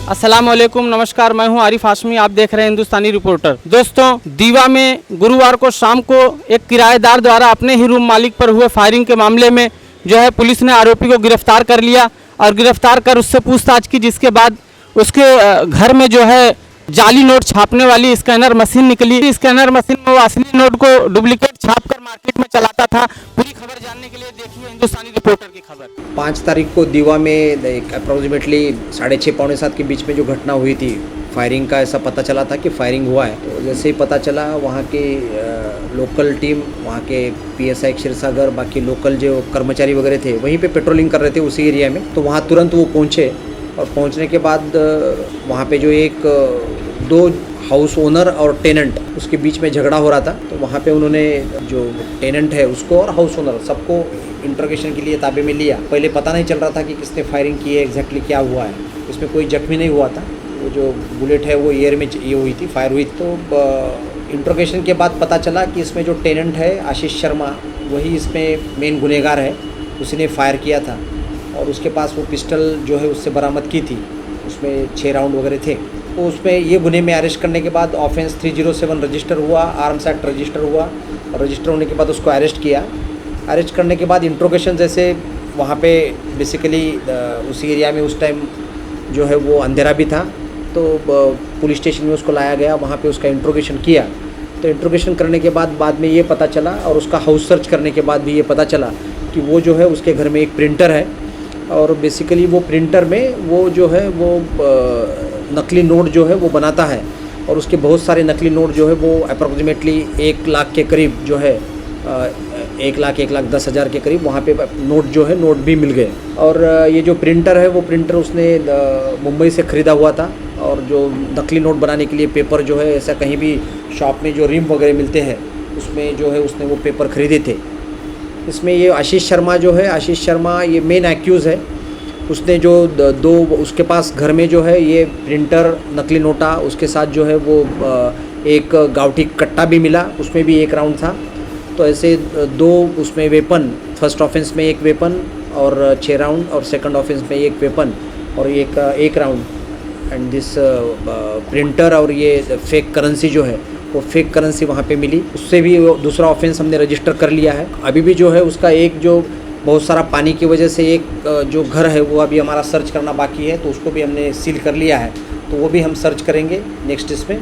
अस्सलाम वालेकुम, नमस्कार। मैं हूं आरिफ हाशमी, आप देख रहे हैं हिंदुस्तानी रिपोर्टर। दोस्तों, दीवा में गुरुवार को शाम को एक किराएदार द्वारा अपने ही रूम मालिक पर हुए फायरिंग के मामले में जो है पुलिस ने आरोपी को गिरफ्तार कर लिया और गिरफ्तार कर उससे पूछताछ की, जिसके बाद उसके घर में जो है जाली नोट छापने वाली स्कैनर मशीन निकली। स्कैनर मशीन में वो असली नोट को डुप्लीकेट छाप कर मार्केट में चलाता था। पूरी खबर जानने के लिए देखिए हिंदुस्तानी रिपोर्टर की खबर। 5 तारीख को दीवा में एक अप्रॉक्सीमेटली 6:30 पौने 7 के बीच में जो घटना हुई थी, फायरिंग का ऐसा पता चला था कि फायरिंग हुआ है। तो जैसे ही पता चला, वहाँ की लोकल टीम, वहाँ के PSI क्षीरसागर, बाकी लोकल जो कर्मचारी वगैरह थे वहीं पे पेट्रोलिंग कर रहे थे उसी एरिया में। तो वहाँ तुरंत वो पहुँचे और पहुँचने के बाद वहाँ पे जो एक 2 हाउस ओनर और टेनेंट, उसके बीच में झगड़ा हो रहा था। तो वहाँ पे उन्होंने जो टेनेंट है उसको और हाउस ओनर सबको इंट्रोगेशन के लिए ताबे में लिया। पहले पता नहीं चल रहा था कि किसने फायरिंग की है, एग्जैक्टली क्या हुआ है। इसमें कोई जख्मी नहीं हुआ था। वो जो बुलेट है वो एयर में ये हुई थी, फायर हुई। तो इंट्रोगेशन के बाद पता चला कि इसमें जो टेनेंट है आशीष शर्मा, वही इसमें मेन गुनहगार है। उसने फायर किया था और उसके पास वो पिस्टल जो है उससे बरामद की थी। उसमें 6 राउंड वगैरह थे। तो उसमें ये गुने में अरेस्ट करने के बाद ऑफेंस 307 रजिस्टर हुआ, आर्म्स एक्ट रजिस्टर हुआ और रजिस्टर होने के बाद उसको अरेस्ट किया। अरेस्ट करने के बाद इंट्रोगेशन, जैसे वहाँ पे बेसिकली उसी एरिया में उस टाइम जो है वो अंधेरा भी था, तो पुलिस स्टेशन में उसको लाया गया। वहाँ पे उसका इंट्रोगेशन किया। तो इंट्रोगेशन करने के बाद में ये पता चला और उसका हाउस सर्च करने के बाद भी ये पता चला कि वो जो है उसके घर में एक प्रिंटर है और बेसिकली वो प्रिंटर में वो जो है वो नकली नोट जो है वो बनाता है और उसके बहुत सारे नकली नोट जो है वो अप्रॉक्सीमेटली 1 लाख के करीब जो है 1,10,000 के करीब वहाँ पे नोट जो है नोट भी मिल गए। और ये जो प्रिंटर है वो प्रिंटर उसने मुंबई से ख़रीदा हुआ था और जो नकली नोट बनाने के लिए पेपर जो है, ऐसा कहीं भी शॉप में जो रिम वगैरह मिलते हैं उसमें जो है उसने वो पेपर ख़रीदे थे। इसमें ये आशीष शर्मा जो है, आशीष शर्मा ये मेन एक्यूज़ है। उसने जो 2 उसके पास घर में जो है ये प्रिंटर, नकली नोटा, उसके साथ जो है वो एक गावठी कट्टा भी मिला, उसमें भी 1 राउंड था। तो ऐसे 2 उसमें वेपन, फर्स्ट ऑफेंस में 1 वेपन और 6 राउंड और सेकंड ऑफेंस में 1 वेपन और 1 राउंड। एंड दिस प्रिंटर और ये फेक करेंसी जो है वो फेक करेंसी वहाँ पे मिली। उससे भी दूसरा ऑफेंस हमने रजिस्टर कर लिया है। अभी भी जो है उसका एक जो बहुत सारा पानी की वजह से एक जो घर है वो अभी हमारा सर्च करना बाकी है, तो उसको भी हमने सील कर लिया है। तो वो भी हम सर्च करेंगे नेक्स्ट इसमें।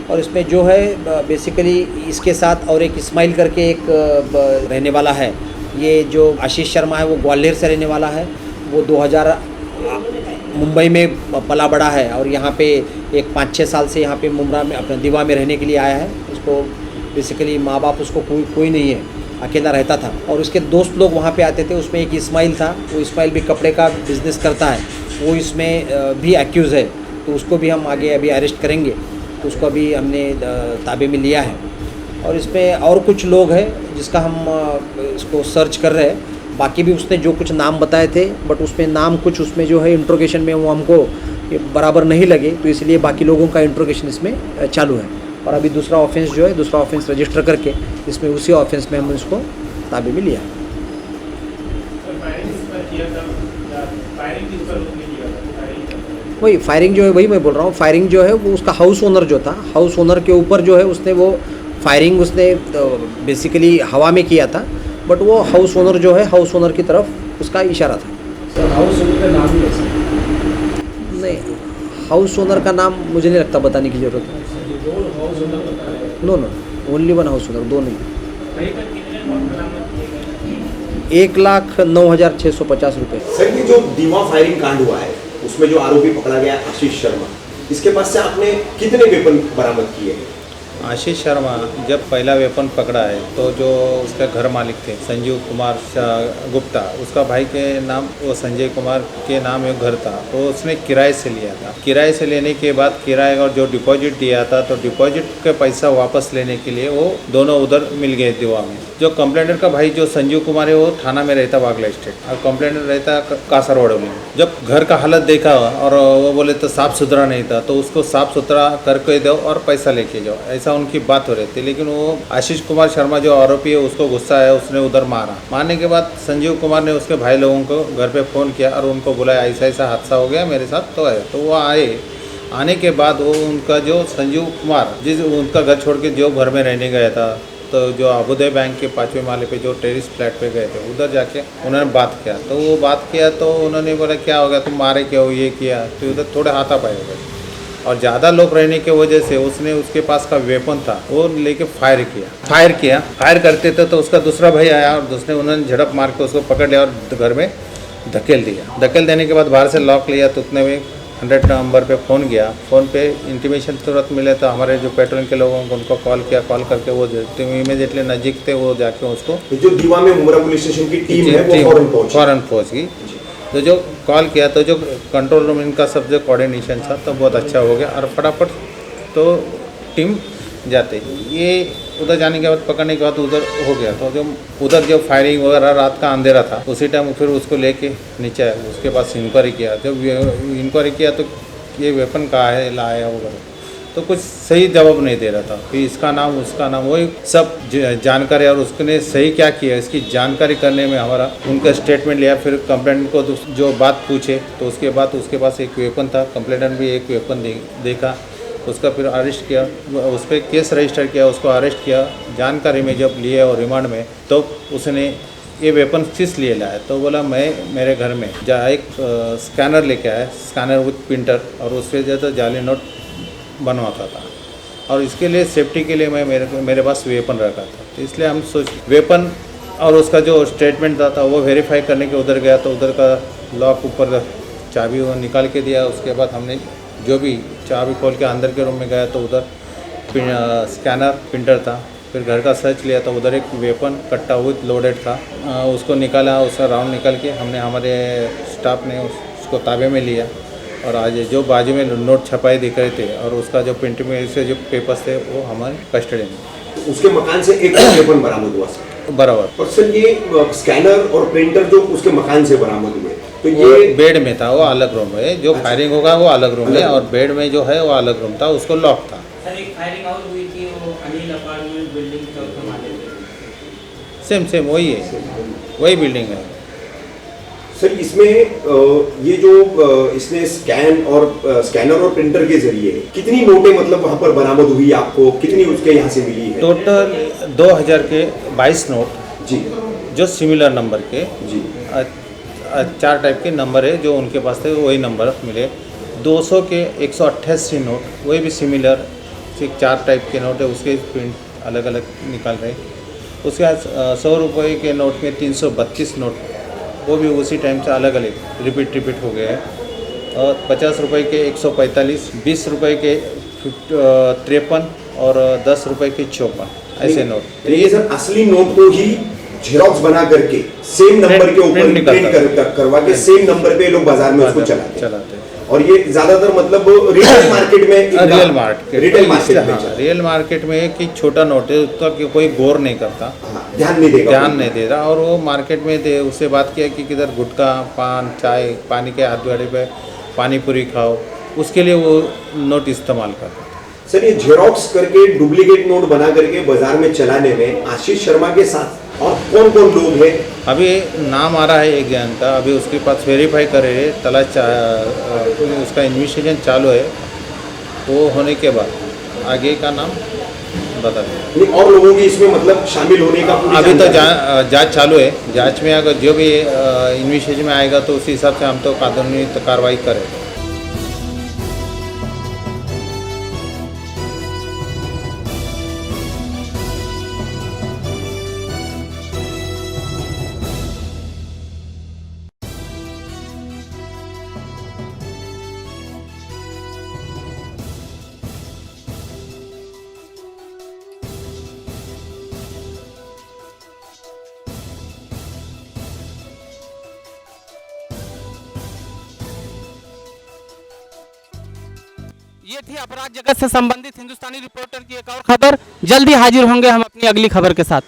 और इसमें जो है बेसिकली इसके साथ और एक इस्माइल करके एक रहने वाला है। ये जो आशीष शर्मा है वो ग्वालियर से रहने वाला है। वो 2000 मुंबई में पला बड़ा है और यहाँ पे एक 5-6 साल से यहाँ पे मुंब्रा में अपने दीवा में रहने के लिए आया है। उसको बेसिकली माँ बाप उसको कोई नहीं है, अकेला रहता था और उसके दोस्त लोग वहाँ पे आते थे। उसमें एक इस्माइल था, वो इस्माइल भी कपड़े का बिज़नेस करता है, वो इसमें भी एक्यूज़ है। तो उसको भी हम आगे अभी अरेस्ट करेंगे। तो उसको अभी हमने ताबे में लिया है। और इसमें और कुछ लोग हैं जिसका हम इसको सर्च कर रहे हैं। बाकी भी उसने जो कुछ नाम बताए थे, बट उसमें नाम कुछ उसमें जो है इंट्रोगेशन में वो हमको बराबर नहीं लगे, तो इसलिए बाकी लोगों का इंट्रोगेशन इसमें चालू है। और अभी दूसरा ऑफेंस जो है, दूसरा ऑफेंस रजिस्टर करके इसमें उसी ऑफेंस में हम इसको ताबे में लिया है। वही फायरिंग जो है, वही मैं बोल रहा हूँ, फायरिंग जो है वो उसका हाउस ओनर जो था, हाउस ओनर के ऊपर जो है उसने वो फायरिंग उसने बेसिकली हवा में किया था, बट वो हाउस ओनर जो है, हाउस ओनर की तरफ उसका इशारा था। सर, हाउस ओनर का नाम ही है? नहीं, हाउस ओनर का नाम मुझे नहीं लगता बताने की ज़रूरत है। नो, ओनली 1 हाउस ओनर, 2 नहीं। 1,09,650 रुपये। सर, ये जो दीवा फायरिंग कांड हुआ है उसमें जो आरोपी पकड़ा गया आशीष शर्मा, इसके पास से आपने कितने वेपन बरामद किए हैं? आशीष शर्मा जब पहला वेपन पकड़ा है तो जो उसका घर मालिक थे संजीव कुमार गुप्ता, उसका भाई के नाम वो संजय कुमार के नाम एक घर था, तो उसने किराए से लिया था। किराए से लेने के बाद किराए और जो डिपॉजिट दिया था, तो डिपॉजिट के पैसा वापस लेने के लिए वो दोनों उधर मिल गए दीवा में। जो कंप्लेंटर का भाई जो संजीव कुमार है वो थाना में रहता बागला स्टेट और कंप्लेंटर रहता कासरवाड़ा में। जब घर का हालत देखा और वो बोले तो साफ़ सुथरा नहीं था, तो उसको साफ़ सुथरा करके दो और पैसा लेके जाओ, ऐसा ऐसा उनकी बात हो रही थी। लेकिन वो आशीष कुमार शर्मा जो आरोपी है उसको गुस्सा आया, उसने उधर मारने के बाद संजीव कुमार ने उसके भाई लोगों को घर पे फ़ोन किया और उनको बुलाया, ऐसा ऐसा हादसा हो गया मेरे साथ। तो वो आने के बाद वो उनका जो संजीव कुमार जिस उनका घर छोड़ के जो घर में रहने गया था, तो जो अबुदय बैंक के 5वें माले पे जो टेरिस फ्लैट पे गए थे, उधर जाके उन्होंने बात किया। तो वो बात किया तो उन्होंने बोला क्या हो गया, तुम मारे क्यों, ये किया। तो उधर थोड़े हाथापाई हो गए और ज़्यादा लोग रहने की वजह से उसने उसके पास का वेपन था वो लेके फायर करते थे। तो उसका दूसरा भाई आया और उन्होंने झड़प मार के उसको पकड़ लिया और घर में धकेल देने के बाद बाहर से लॉक लिया। तो उतने में 100 नंबर पे फ़ोन गया। फ़ोन पे इंटीमेशन तुरंत मिले तो हमारे जो पेट्रोल के लोगों को उनको कॉल करके वो इमीडिएटली नज़दीक थे, वो जाके उसको जो दीवा में मुमरा पुलिस स्टेशन की टीम है वो फौरन पहुँच गई। तो जो कॉल किया तो जो कंट्रोल रूम इनका सब जो कोऑर्डिनेशन था तो बहुत अच्छा हो गया और फटाफट तो टीम जाते ये उधर जाने के बाद पकड़ने के बाद उधर हो गया। तो जो उधर जो फायरिंग वगैरह रात का अंधेरा था, उसी टाइम फिर उसको लेके नीचे आया, उसके पास इंक्वायरी किया। जब इंक्वायरी किया तो ये वेपन कहाँ है लाया वगैरह, तो कुछ सही जवाब नहीं दे रहा था। फिर इसका नाम उसका नाम वही सब जानकारी और उसने सही क्या किया इसकी जानकारी करने में हमारा उनका स्टेटमेंट लिया। फिर कंप्लेंट को जो बात पूछे तो उसके बाद उसके पास एक वेपन था, कंप्लेंट भी एक वेपन देखा, उसका फिर अरेस्ट किया, उस पर केस रजिस्टर किया, उसको अरेस्ट किया। जानकारी में जब लिए और रिमांड में तो उसने ये वेपन किस लिए लाया, तो बोला मैं मेरे घर में एक स्कैनर लेके आया, स्कैनर विथ प्रिंटर, और उस पर जो जाली नोट बनवाता था और इसके लिए सेफ्टी के लिए मैं मेरे पास वेपन रखा था। तो इसलिए हम वेपन और उसका जो स्टेटमेंट था वो वेरीफाई करने के उधर गया तो उधर का लॉक ऊपर चाबी वो निकाल के दिया। उसके बाद हमने जो भी चाबी खोल के अंदर के रूम में गया तो उधर स्कैनर प्रिंटर था। फिर घर का सर्च लिया तो उधर एक वेपन कट्टा विथ लोडेड था, उसको निकाला, उसका राउंड निकाल के हमारे स्टाफ ने उसको ताबे में लिया। और आज जो बाजू में नोट छपाई दिख रहे थे और उसका जो प्रिंटिंग में से जो पेपर्स थे वो हमारे कस्टडी में। उसके मकान से एक वेपन बरामद हुआ सर। बराबर। और सर ये स्कैनर और प्रिंटर जो उसके मकान से बरामद हुए तो ये बेड में था, वो अलग रूम है। जो फायरिंग होगा वो अलग रूम है और बेड में जो है वो अलग रूम था, उसको लॉक था। सर एक फायरिंग और हुई थी वो अनिल अपार्टमेंट बिल्डिंग चौथे माले पे। सेम वही है, वही बिल्डिंग है सर। इसमें ये जो इसने स्कैनर और प्रिंटर के जरिए कितनी नोटें मतलब वहाँ पर बरामद हुई, आपको कितनी उसके यहाँ से मिली है? टोटल 2000 के 22 नोट जी, जो सिमिलर नंबर के जी 4 टाइप के नंबर है जो उनके पास थे, वही नंबर मिले। 200 के 188 नोट, वही भी सिमिलर 4 टाइप के नोट है, उसके प्रिंट अलग अलग निकाल रहे। उसके बाद 100 रुपये के नोट में 332 नोट, वो भी उसी टाइम से अलग अलग रिपीट हो गए हैं। और 50 रुपये के 145, 20 रुपये के 53 और 10 रुपये के 54 ऐसे नोट। ये सर असली नोट को ही जेरोक्स बना करके सेम नंबर के ऊपर प्रिंट करवा के सेम नंबर पे लोग बाजार में उसको चलाते हैं। और ये ज्यादातर मतलब रिटेल मार्केट में रियल मार्केट में कि छोटा नोट है उसका कोई गौर नहीं करता, ध्यान नहीं देगा। और वो मार्केट में उससे बात किया कि किधर गुटखा, पान, चाय, पानी के हाथ गाड़ी पे पानी पूरी खाओ, उसके लिए वो नोट इस्तेमाल करता। सर ये जेरोक्स करके डुप्लीकेट नोट बना करके बाजार में चलाने में आशीष शर्मा के साथ और कौन कौन लोग हैं? अभी नाम आ रहा है एक जन का, अभी उसके पास वेरीफाई कर रहे हैं, तलाश उसका इन्वेस्टिगेशन चालू है। वो होने के बाद आगे का नाम बता दें। और लोगों की इसमें मतलब शामिल होने का अभी तो जांच चालू है। जांच में अगर जो भी इन्वेस्टिगेशन में आएगा तो उसी हिसाब से हम तो कानूनी कार्रवाई करें। ये थी अपराध जगत से संबंधित हिंदुस्तानी रिपोर्टर की एक और खबर। जल्दी हाजिर होंगे हम अपनी अगली खबर के साथ।